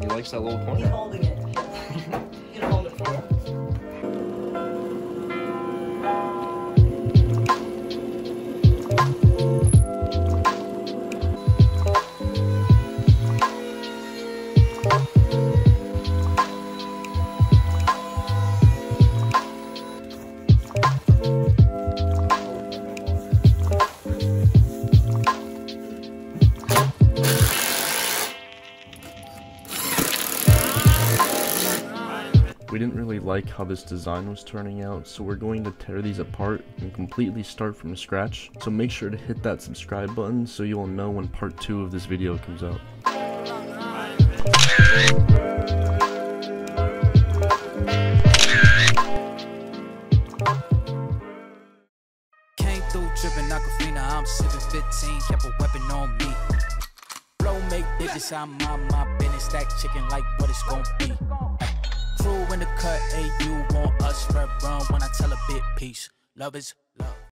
Likes that little corner. He's holding it. You can hold it for you. We didn't really like how this design was turning out, so we're going to tear these apart and completely start from scratch. So make sure to hit that subscribe button so you'll know when part 2 of this video comes out. Came through dripping Aquafina, I'm sipping 15, kept a weapon on me. Blow make digits, I'm on my business, stack chicken like what it's gon' be. Crew in the cut, hey, you want us red run when I tell a bit peace. Love is love.